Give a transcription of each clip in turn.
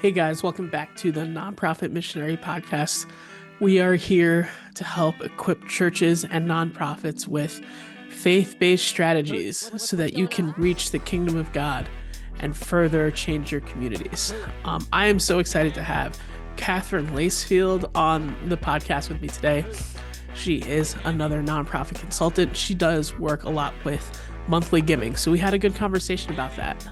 Hey guys, welcome back to the Nonprofit Missionary Podcast. We are here to help equip churches and nonprofits with faith-based strategies so that you can reach the kingdom of God and further change your communities. I am so excited to have Katherine Lacefield on the podcast with me today. She is another nonprofit consultant. She does work a lot with monthly giving, so we had a good conversation about that.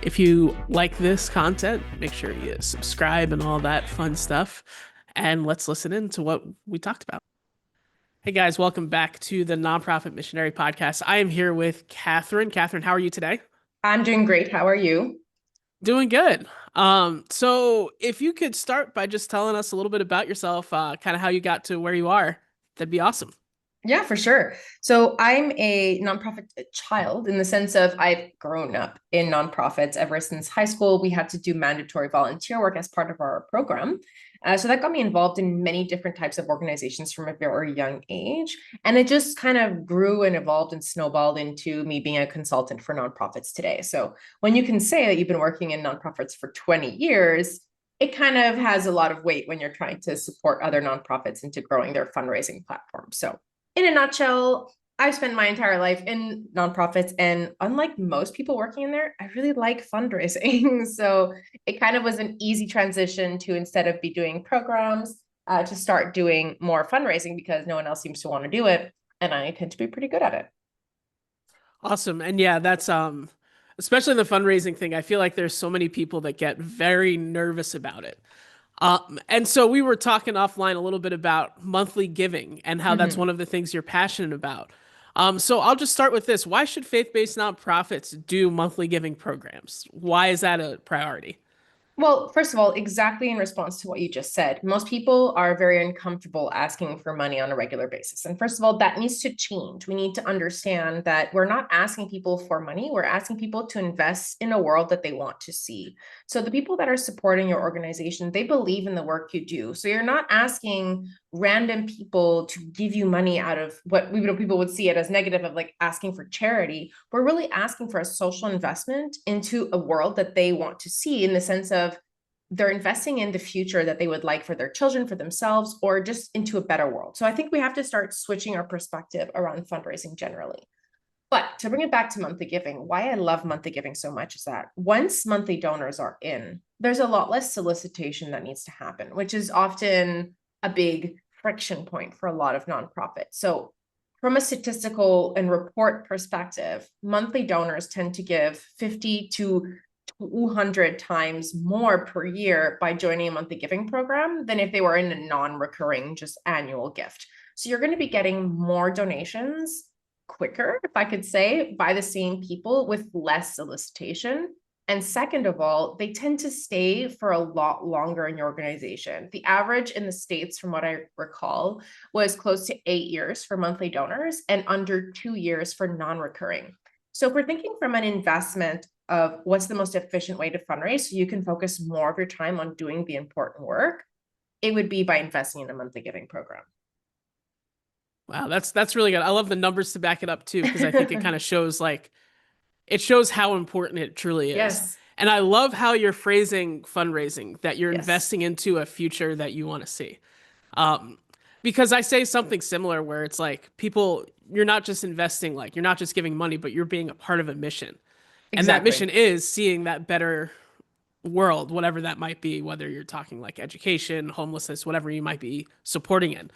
If you like this content, make sure you subscribe and all that fun stuff. And let's listen in to what we talked about. Hey guys, welcome back to the Nonprofit Missionary Podcast. I am here with Katherine. Katherine, how are you today? I'm doing great. How are you? Doing good. So if you could start by just telling us a little bit about yourself, kind of how you got to where you are, that'd be awesome. Yeah, for sure. So I'm a nonprofit child in the sense of I've grown up in nonprofits ever since high school. We had to do mandatory volunteer work as part of our program. So that got me involved in many different types of organizations from a very young age. And it just kind of grew and evolved and snowballed into me being a consultant for nonprofits today. So when you can say that you've been working in nonprofits for 20 years, it kind of has a lot of weight when you're trying to support other nonprofits into growing their fundraising platform. So in a nutshell, I've spent my entire life in nonprofits, and unlike most people working in there, I really like fundraising. So it kind of was an easy transition to, instead of be doing programs, to start doing more fundraising because no one else seems to want to do it, and I tend to be pretty good at it. Awesome. And yeah, that's especially the fundraising thing. I feel like there's so many people that get very nervous about it. And so we were talking offline a little bit about monthly giving and how that's one Mhm. of the things you're passionate about. So I'll just start with this. Why should faith-based nonprofits do monthly giving programs? Why is that a priority? Well, first of all, exactly in response to what you just said, most people are very uncomfortable asking for money on a regular basis. And first of all, that needs to change. We need to understand that we're not asking people for money, we're asking people to invest in a world that they want to see. So the people that are supporting your organization, they believe in the work you do. So you're not asking random people to give you money out of what people would see it as negative of like asking for charity. We're really asking for a social investment into a world that they want to see, in the sense of they're investing in the future that they would like for their children, for themselves, or just into a better world. So I think we have to start switching our perspective around fundraising generally. But to bring it back to monthly giving, why I love monthly giving so much is that once monthly donors are in, there's a lot less solicitation that needs to happen, which is often a big friction point for a lot of nonprofits. So from a statistical and report perspective, monthly donors tend to give 50 to 200 times more per year by joining a monthly giving program than if they were in a non-recurring, just annual gift. So you're going to be getting more donations quicker, if I could say, by the same people with less solicitation. And second of all, they tend to stay for a lot longer in your organization. The average in the States, from what I recall, was close to 8 years for monthly donors and under 2 years for non-recurring. So if we're thinking from an investment of what's the most efficient way to fundraise so you can focus more of your time on doing the important work, it would be by investing in a monthly giving program. Wow, that's really good. I love the numbers to back it up too, because I think it kind of shows like it shows how important it truly is. Yes. And I love how you're phrasing fundraising, that you're Yes. investing into a future that you want to see. Um, because I say something similar where it's like people, you're not just investing, like you're not just giving money, but you're being a part of a mission. And that mission Exactly. is seeing that better world, whatever that might be, whether you're talking like education, homelessness, whatever you might be supporting in.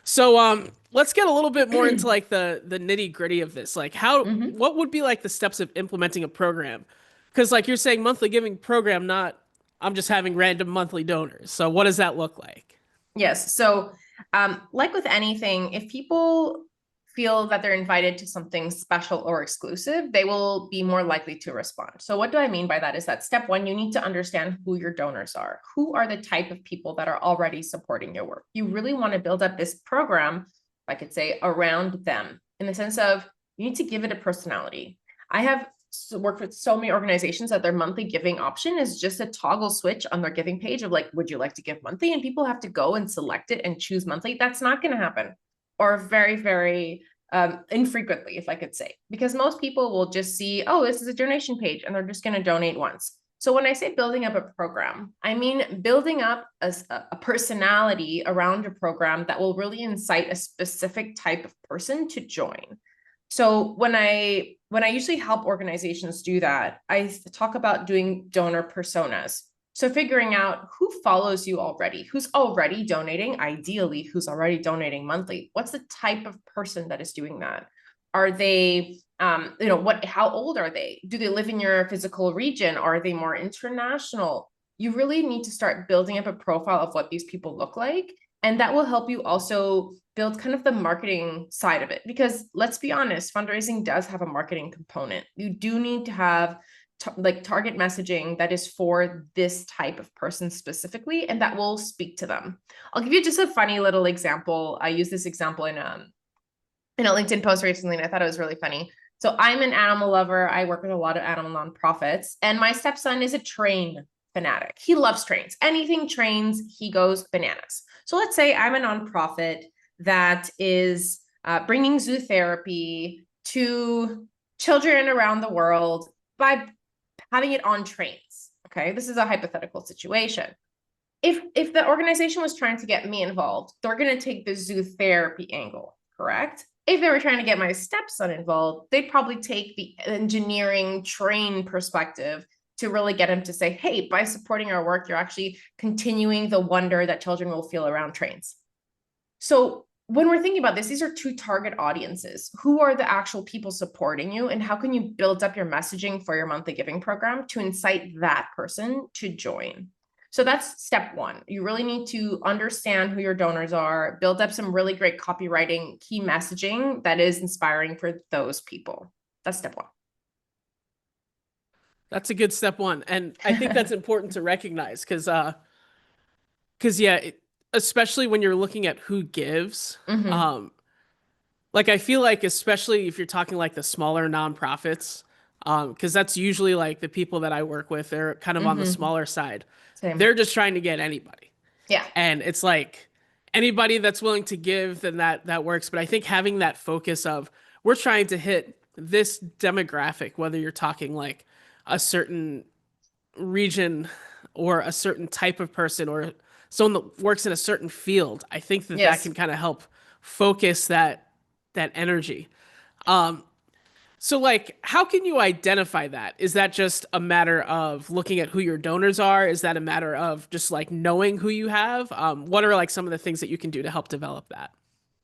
So let's get a little bit more into like the nitty-gritty of this. Like Mhm. what would be like the steps of implementing a program? Because like you're saying monthly giving program, not I'm just having random monthly donors. So what does that look like? Yes. So, like with anything, if people feel that they're invited to something special or exclusive, they will be more likely to respond. So, what do I mean by that is that step one, you need to understand who your donors are. Who are the type of people that are already supporting your work? You really want to build up this program, I could say, around them, in the sense of you need to give it a personality. I have worked with so many organizations that their monthly giving option is just a toggle switch on their giving page of like, would you like to give monthly? And people have to go and select it and choose monthly. That's not going to happen, or very, very infrequently, if I could say, because most people will just see, oh, this is a donation page, and they're just going to donate once. So when I say building up a program, I mean building up a personality around a program that will really incite a specific type of person to join. So when I usually help organizations do that, I talk about doing donor personas. So figuring out who follows you already, who's already donating, ideally who's already donating monthly. What's the type of person that is doing that? Are they how old are they? Do they live in your physical region? Are they more international? You really need to start building up a profile of what these people look like. And that will help you also build kind of the marketing side of it. Because let's be honest, fundraising does have a marketing component. You do need to have target messaging that is for this type of person specifically, and that will speak to them. I'll give you just a funny little example. I use this example in a LinkedIn post recently, and I thought it was really funny. So I'm an animal lover. I work with a lot of animal nonprofits, and my stepson is a train fanatic. He loves trains. Anything trains, he goes bananas. So let's say I'm a nonprofit that is bringing zoo therapy to children around the world by having it on trains. Okay, this is a hypothetical situation. If the organization was trying to get me involved, they're going to take the zoo therapy angle, correct? If they were trying to get my stepson involved, they'd probably take the engineering train perspective to really get him to say, hey, by supporting our work, you're actually continuing the wonder that children will feel around trains. So when we're thinking about this, these are two target audiences. Who are the actual people supporting you, and how can you build up your messaging for your monthly giving program to incite that person to join? So that's step one. You really need to understand who your donors are, build up some really great copywriting, key messaging that is inspiring for those people. That's step one. That's a good step one. And I think that's important to recognize because especially when you're looking at who gives, like I feel like especially if you're talking like the smaller nonprofits, because that's usually like the people that I work with, they're kind of on the smaller side. Same. They're just trying to get anybody. Yeah. And it's like anybody that's willing to give, then that works. But I think having that focus of we're trying to hit this demographic, whether you're talking like a certain region or a certain type of person or someone that works in a certain field, I think that that Yes. can kind of help focus that energy. So like how can you identify that? Is that just a matter of looking at who your donors are? Is that a matter of just like knowing who you have? What are like some of the things that you can do to help develop that?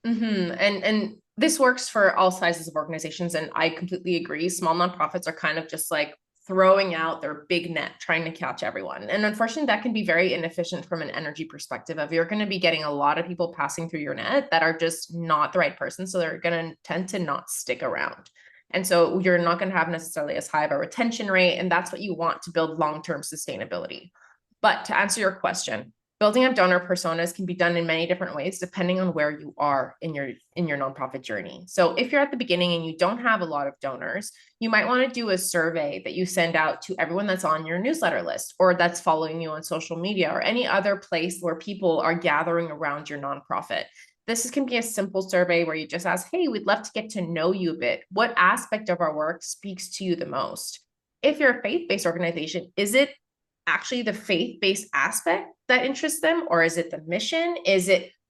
And this works for all sizes of organizations, and I completely agree. Small nonprofits are kind of just like throwing out their big net, trying to catch everyone. And unfortunately, that can be very inefficient from an energy perspective of you're going to be getting a lot of people passing through your net that are just not the right person. So they're going to tend to not stick around. And so you're not going to have necessarily as high of a retention rate. And that's what you want to build long-term sustainability. But to answer your question, building up donor personas can be done in many different ways depending on where you are in your nonprofit journey. So if you're at the beginning and you don't have a lot of donors, you might want to do a survey that you send out to everyone that's on your newsletter list or that's following you on social media or any other place where people are gathering around your nonprofit. This can be a simple survey where you just ask, hey, we'd love to get to know you a bit. What aspect of our work speaks to you the most? If you're a faith-based organization, is it actually the faith-based aspect that interests them, or is it the mission?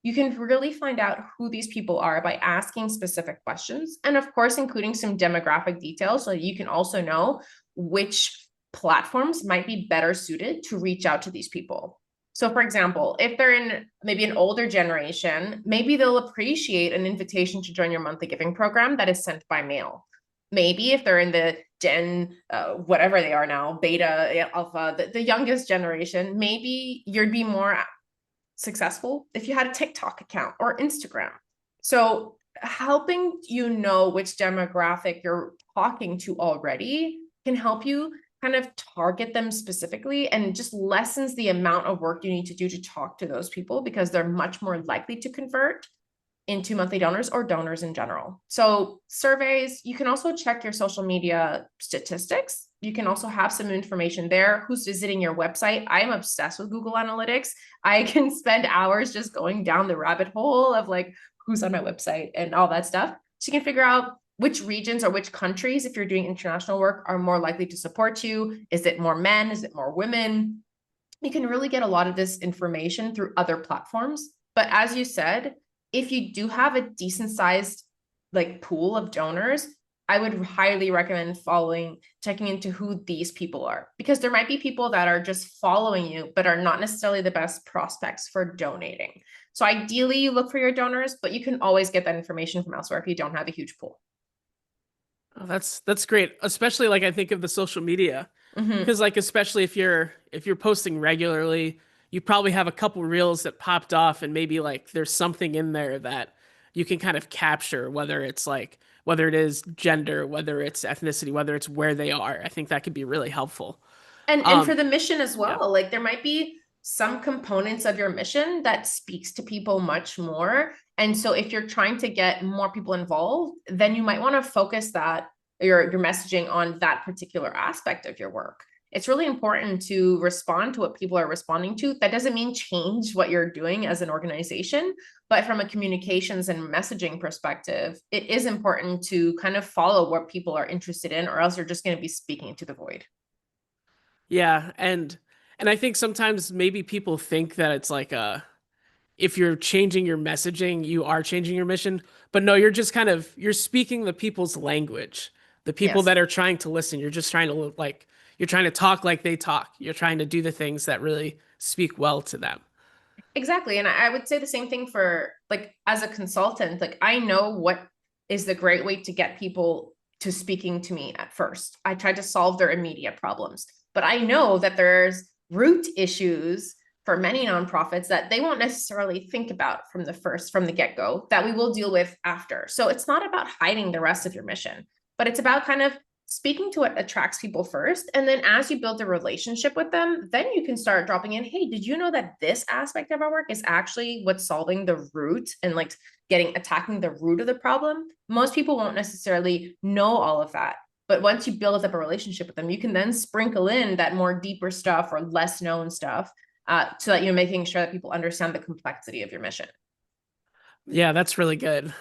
You can really find out who these people are by asking specific questions, and of course including some demographic details so you can also know which platforms might be better suited to reach out to these people. So for example, if they're in maybe an older generation, maybe they'll appreciate an invitation to join your monthly giving program that is sent by mail. Maybe if they're in the Gen, whatever they are now, beta, alpha, the youngest generation, maybe you'd be more successful if you had a TikTok account or Instagram. So helping you know which demographic you're talking to already can help you kind of target them specifically and just lessens the amount of work you need to do to talk to those people because they're much more likely to convert into monthly donors or donors in general. So surveys, you can also check your social media statistics. You can also have some information there. Who's visiting your website? I'm obsessed with Google Analytics. I can spend hours just going down the rabbit hole of like who's on my website and all that stuff. So you can figure out which regions or which countries, if you're doing international work, are more likely to support you. Is it more men? Is it more women? You can really get a lot of this information through other platforms. But as you said, if you do have a decent sized like pool of donors, I would highly recommend checking into who these people are, because there might be people that are just following you, but are not necessarily the best prospects for donating. So ideally you look for your donors, but you can always get that information from elsewhere if you don't have a huge pool. Oh, that's great. Especially like I think of the social media. Mm-hmm. Because like especially if you're posting regularly, you probably have a couple reels that popped off and maybe like there's something in there that you can kind of capture, whether it is gender, whether it's ethnicity, whether it's where they are. I think that could be really helpful. And for Um the mission as yeah. well, like there might be some components of your mission that speaks to people much more. And so if you're trying to get more people involved, then you might want to focus that your messaging on that particular aspect of your work. It's really important to respond to what people are responding to. That doesn't mean change what you're doing as an organization, but from a communications and messaging perspective, it is important to kind of follow what people are interested in, or else you're just going to be speaking to the void. Yeah, and I think sometimes maybe people think that it's like if you're changing your messaging, you are changing your mission. But no, you're speaking the people's language. The people Yes. that are trying to listen, you're just trying to look like you're trying to talk like they talk. You're trying to do the things that really speak well to them. Exactly. And I would say the same thing for like as a consultant, like I know what is the great way to get people to speaking to me at first. I try to solve their immediate problems, but I know that there's root issues for many nonprofits that they won't necessarily think about from the get-go that we will deal with after. So it's not about hiding the rest of your mission, but it's about kind of speaking to what attracts people first. And then as you build a relationship with them, then you can start dropping in, hey, did you know that this aspect of our work is actually what's solving the root and like attacking the root of the problem? Most people won't necessarily know all of that. But once you build up a relationship with them, you can then sprinkle in that more deeper stuff or less known stuff, so that you're making sure that people understand the complexity of your mission. Yeah, that's really good.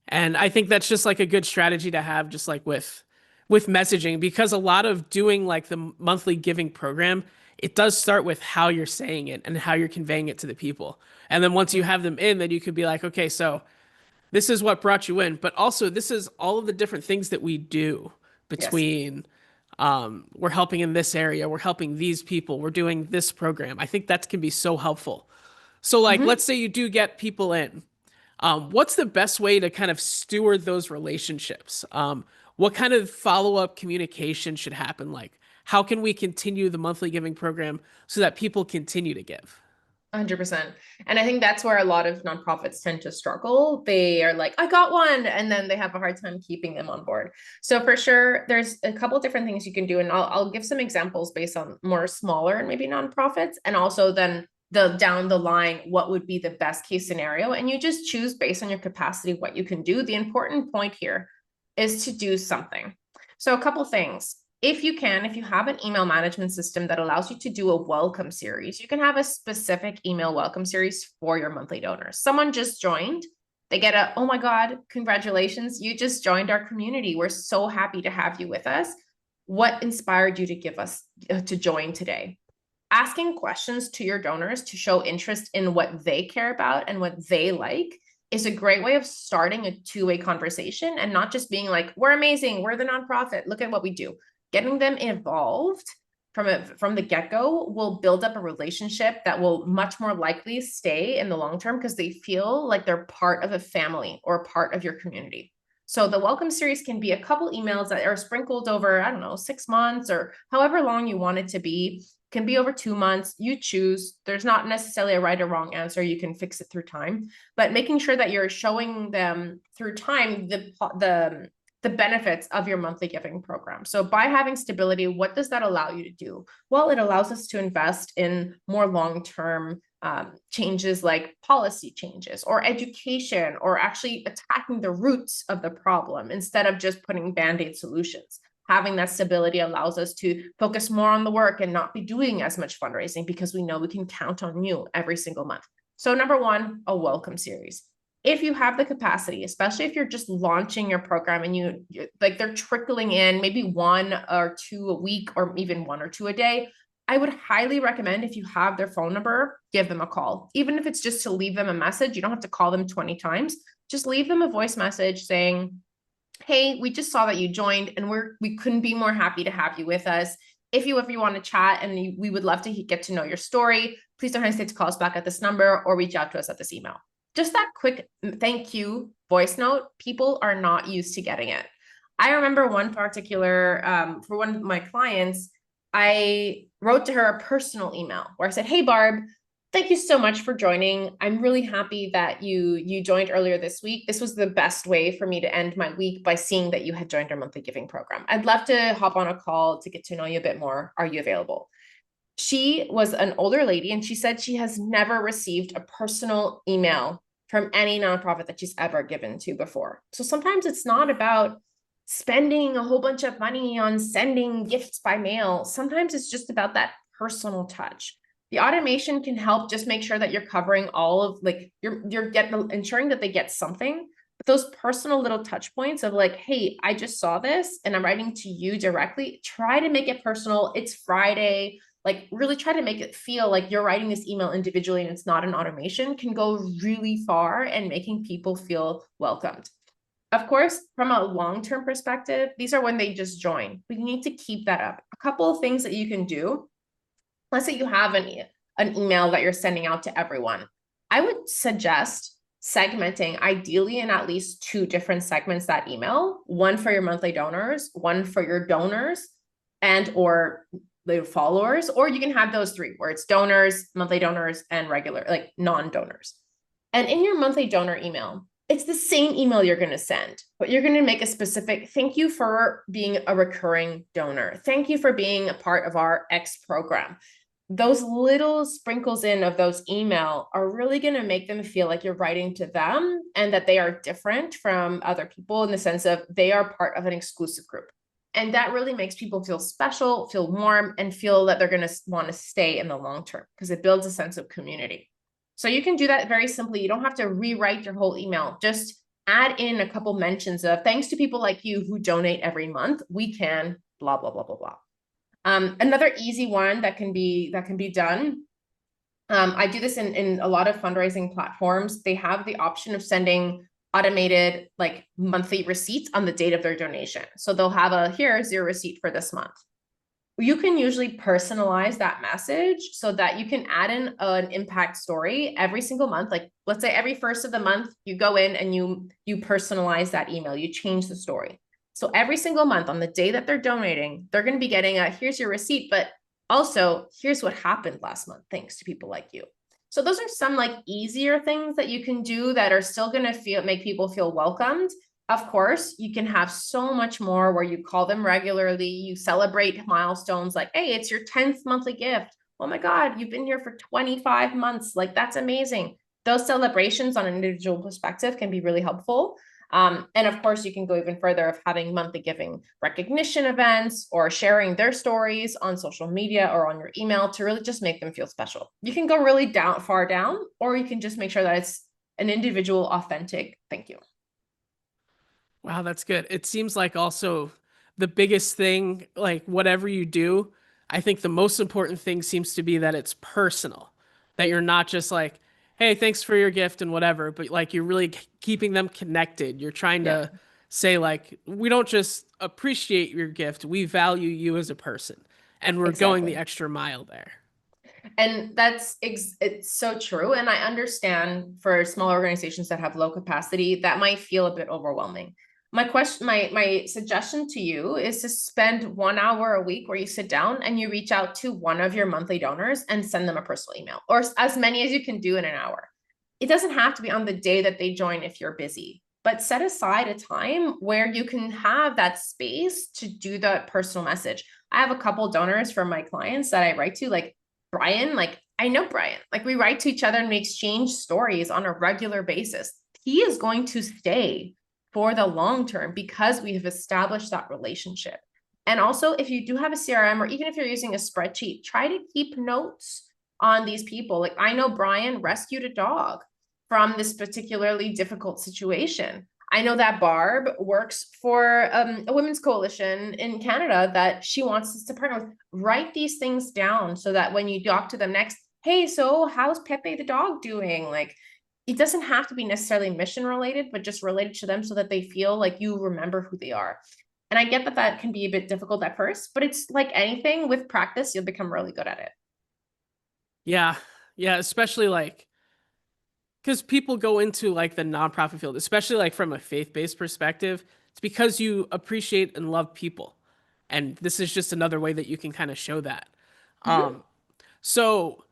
And I think that's just like a good strategy to have, just like with messaging, because a lot of doing like the monthly giving program, it does start with how you're saying it and how you're conveying it to the people. And then once you have them in, then you could be like, okay, so this is what brought you in, but also this is all of the different things that we do Yes. between we're helping in this area, we're helping these people, we're doing this program. I think that can be so helpful. So like Mm-hmm. let's say you do get people in. What's the best way to kind of steward those relationships? What kind of follow-up communication should happen? Like, how can we continue the monthly giving program so that people continue to give? 100%. And I think that's where a lot of nonprofits tend to struggle. They are like, I got one, and then they have a hard time keeping them on board. So for sure, there's a couple different things you can do. And I'll give some examples based on more smaller and maybe nonprofits. And also then the down the line, what would be the best case scenario? And you just choose based on your capacity what you can do. The important point here is to do something. So a couple things. If you have an email management system that allows you to do a welcome series, you can have a specific email welcome series for your monthly donors. Someone just joined, they get oh my God, congratulations, you just joined our community. We're so happy to have you with us. What inspired you to join today? Asking questions to your donors to show interest in what they care about and what they like is a great way of starting a two-way conversation and not just being like, we're amazing, we're the nonprofit, look at what we do. Getting them involved from the get-go will build up a relationship that will much more likely stay in the long term because they feel like they're part of a family or part of your community. So the welcome series can be a couple emails that are sprinkled over, I don't know, 6 months or however long you want it to be. Can be over 2 months. You choose. There's not necessarily a right or wrong answer. You can fix it through time, but making sure that you're showing them through time the benefits of your monthly giving program. So by having stability, what does that allow you to do? Well, it allows us to invest in more long-term changes like policy changes or education or actually attacking the roots of the problem instead of just putting band-aid solutions. Having that stability allows us to focus more on the work and not be doing as much fundraising because we know we can count on you every single month. So number one, a welcome series. if you have the capacity, especially if you're just launching your program and you like they're trickling in maybe 1 or 2 a week or even 1 or 2 a day, I would highly recommend, if you have their phone number, give them a call. Even if it's just to leave them a message, you don't have to call them 20 times. Just leave them a voice message saying, hey, we just saw that you joined and we couldn't be more happy to have you with us. If you want to chat and we would love to get to know your story, please don't hesitate to call us back at this number or reach out to us at this email. Just that quick thank you voice note, people are not used to getting it. I remember one particular, for one of my clients, I wrote to her a personal email where I said, hey, Barb, thank you so much for joining. I'm really happy that you joined earlier this week. This was the best way for me to end my week, by seeing that you had joined our monthly giving program. I'd love to hop on a call to get to know you a bit more. Are you available? She was an older lady, and she said she has never received a personal email from any nonprofit that she's ever given to before. So sometimes it's not about spending a whole bunch of money on sending gifts by mail. Sometimes it's just about that personal touch. The automation can help just make sure that you're covering all of, like, you're getting, ensuring that they get something. But those personal little touch points of like, hey, I just saw this and I'm writing to you directly. Try to make it personal. It's Friday. Like, really try to make it feel like you're writing this email individually and it's not an automation, can go really far in making people feel welcomed. Of course, from a long-term perspective, these are when they just join, but you need to keep that up. A couple of things that you can do. Let's say you have an email that you're sending out to everyone. I would suggest segmenting, ideally in at least 2 different segments, that email, one for your monthly donors, one for your donors and or the followers, or you can have those 3 where it's donors, monthly donors, and regular, like non-donors. And in your monthly donor email, it's the same email you're going to send, but you're going to make a specific thank you for being a recurring donor. Thank you for being a part of our X program. Those little sprinkles in of those email are really going to make them feel like you're writing to them and that they are different from other people, in the sense of they are part of an exclusive group. And that really makes people feel special, feel warm, and feel that they're going to want to stay in the long term, because it builds a sense of community. So you can do that very simply. You don't have to rewrite your whole email. Just add in a couple mentions of thanks to people like you who donate every month. We can blah, blah, blah, blah, blah. Another easy one that can be done. I do this in a lot of fundraising platforms. They have the option of sending automated like monthly receipts on the date of their donation. So they'll have here's your receipt for this month. You can usually personalize that message so that you can add in an impact story every single month. Like, let's say every first of the month, you go in and you personalize that email, you change the story. So every single month on the day that they're donating, they're going to be getting here's your receipt, but also here's what happened last month, thanks to people like you. So those are some like easier things that you can do that are still going to make people feel welcomed. Of course, you can have so much more where you call them regularly, you celebrate milestones like, hey, it's your 10th monthly gift. Oh my God, you've been here for 25 months. Like, that's amazing. Those celebrations on an individual perspective can be really helpful. And of course, you can go even further of having monthly giving recognition events or sharing their stories on social media or on your email to really just make them feel special. You can go really far down, or you can just make sure that it's an individual, authentic thank you. Wow, that's good. It seems like also the biggest thing, like whatever you do, I think the most important thing seems to be that it's personal, that you're not just like, hey, thanks for your gift and whatever, but like you're really keeping them connected. You're trying to say like, we don't just appreciate your gift, we value you as a person, and we're going the extra mile there. And it's so true. And I understand for small organizations that have low capacity, that might feel a bit overwhelming. My suggestion to you is to spend 1 hour a week where you sit down and you reach out to one of your monthly donors and send them a personal email, or as many as you can do in an hour. It doesn't have to be on the day that they join if you're busy, but set aside a time where you can have that space to do that personal message. I have a couple donors from my clients that I write to, like Brian. Like, I know Brian, like we write to each other and we exchange stories on a regular basis. He is going to stay for the long term because we have established that relationship. And also, if you do have a CRM, or even if you're using a spreadsheet, try to keep notes on these people. Like, I know Brian rescued a dog from this particularly difficult situation. I know that Barb works for a women's coalition in Canada that she wants us to partner with. Write these things down so that when you talk to them next, hey, so how's Pepe the dog doing? Like, it doesn't have to be necessarily mission related, but just related to them so that they feel like you remember who they are. And I get that that can be a bit difficult at first, but it's like anything, with practice, you'll become really good at it. Yeah. Yeah. Especially like, because people go into like the nonprofit field, especially like from a faith-based perspective, it's because you appreciate and love people. And this is just another way that you can kind of show that. Mhm. Um, so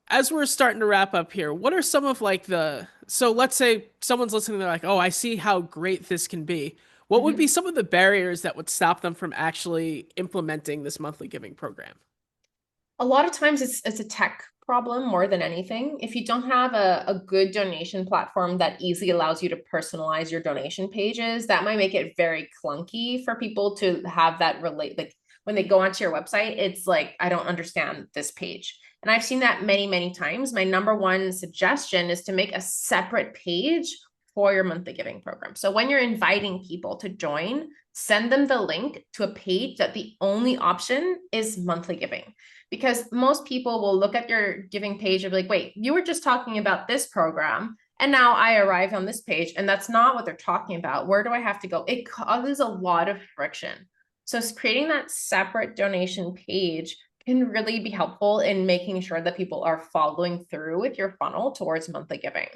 as we're starting to wrap up here, what are some of like so let's say someone's listening, they're like, oh, I see how great this can be. What would be Mhm. some of the barriers that would stop them from actually implementing this monthly giving program? A lot of times it's a tech problem more than anything. If you don't have a good donation platform that easily allows you to personalize your donation pages, that might make it very clunky for people to have that relate. Like when they go onto your website, it's like, I don't understand this page. And I've seen that many, many times. My number one suggestion is to make a separate page for your monthly giving program. So when you're inviting people to join, send them the link to a page that the only option is monthly giving, because most people will look at your giving page and be like, wait, you were just talking about this program, and now I arrived on this page, and that's not what they're talking about. Where do I have to go? It causes a lot of friction. So creating that separate donation page can really be helpful in making sure that people are following through with your funnel towards monthly giving.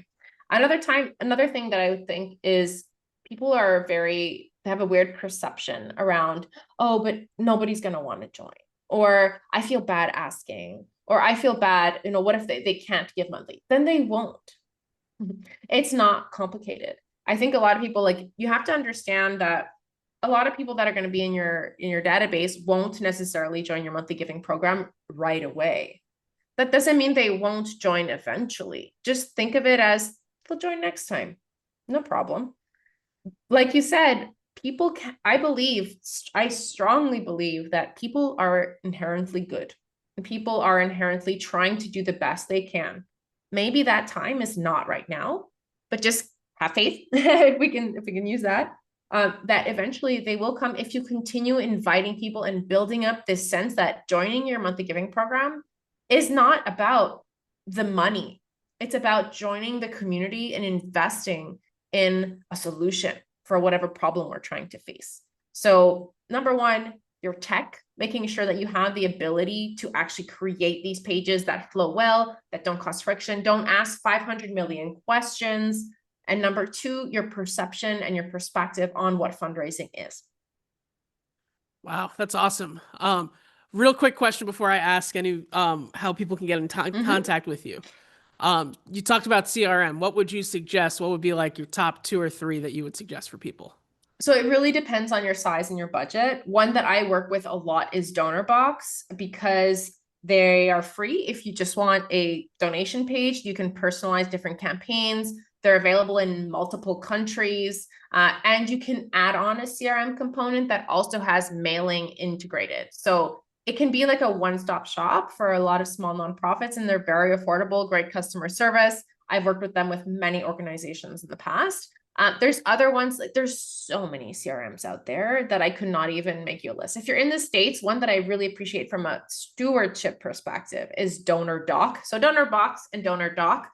Another thing that I would think is people they have a weird perception around, oh, but nobody's going to want to join, or I feel bad asking, or I feel bad, what if they can't give monthly? Then they won't. It's not complicated. I think a lot of people, like, you have to understand that a lot of people that are going to be in your database won't necessarily join your monthly giving program right away. That doesn't mean they won't join eventually. Just think of it as they'll join next time. No problem. Like you said, I strongly believe that people are inherently good. People are inherently trying to do the best they can. Maybe that time is not right now, but just have faith if we can use that. That eventually they will come if you continue inviting people and building up this sense that joining your monthly giving program is not about the money. It's about joining the community and investing in a solution for whatever problem we're trying to face. So number one, your tech, making sure that you have the ability to actually create these pages that flow well, that don't cause friction, don't ask 500 million questions. And number two, your perception and your perspective on what fundraising is. Wow, that's awesome. Real quick question before I ask any how people can get in contact with you. You talked about CRM. What would you suggest? What would be like your top two or three that you would suggest for people? So it really depends on your size and your budget. One that I work with a lot is DonorBox, because they are free. If you just want a donation page, you can personalize different campaigns. They're available in multiple countries, and you can add on a CRM component that also has mailing integrated. So it can be like a one-stop shop for a lot of small nonprofits, and they're very affordable, great customer service. I've worked with them with many organizations in the past. There's other ones, like there's so many CRMs out there that I could not even make you a list. If you're in the States, one that I really appreciate from a stewardship perspective is DonorDoc. So DonorBox and DonorDoc,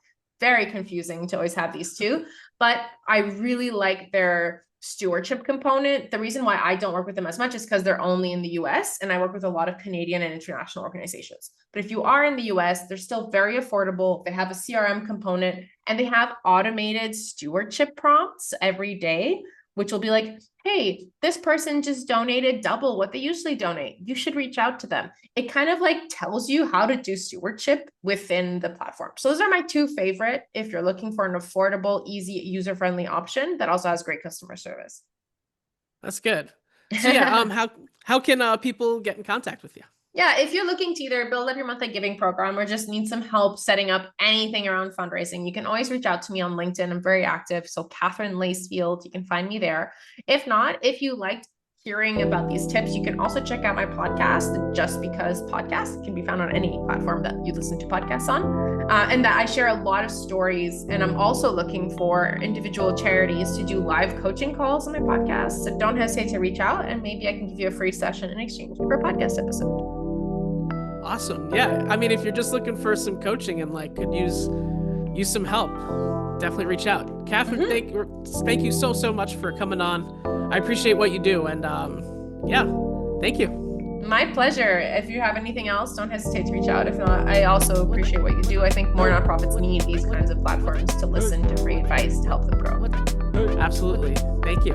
very confusing to always have these two, but I really like their stewardship component. The reason why I don't work with them as much is because they're only in the US, and I work with a lot of Canadian and international organizations. But if you are in the US, they're still very affordable. They have a CRM component, and they have automated stewardship prompts every day, which will be like, hey, this person just donated double what they usually donate. You should reach out to them. It kind of like tells you how to do stewardship within the platform. So those are my two favorite if you're looking for an affordable, easy, user-friendly option that also has great customer service. That's good. So yeah, how can people get in contact with you? Yeah, if you're looking to either build up your monthly giving program or just need some help setting up anything around fundraising, you can always reach out to me on LinkedIn. I'm very active. So Katherine Lacefield, you can find me there. If not, if you liked hearing about these tips, you can also check out my podcast, the Just Because podcast. It can be found on any platform that you listen to podcasts on. And that I share a lot of stories. And I'm also looking for individual charities to do live coaching calls on my podcast. So don't hesitate to reach out, and maybe I can give you a free session in exchange for a podcast episode. Awesome. Yeah. I mean, if you're just looking for some coaching and like could use some help, definitely reach out. Katherine, thank you so much for coming on. I appreciate what you do. And yeah, thank you. My pleasure. If you have anything else, don't hesitate to reach out. If not, I also appreciate what you do. I think more nonprofits need these kinds of platforms to listen to free advice to help them grow. Absolutely. Thank you.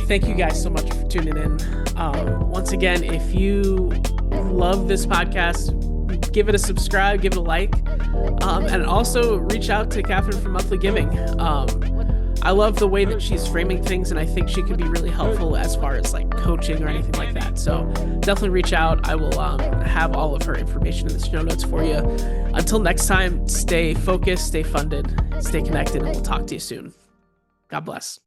Thank you guys so much for tuning in. Once again, if you love this podcast, give it a subscribe, give it a like, and also reach out to Katherine for monthly giving. I love the way that she's framing things, and I think she could be really helpful as far as like coaching or anything like that. So definitely reach out. I will have all of her information in the show notes for you. Until next time, stay focused, stay funded, stay connected, and we'll talk to you soon. God bless.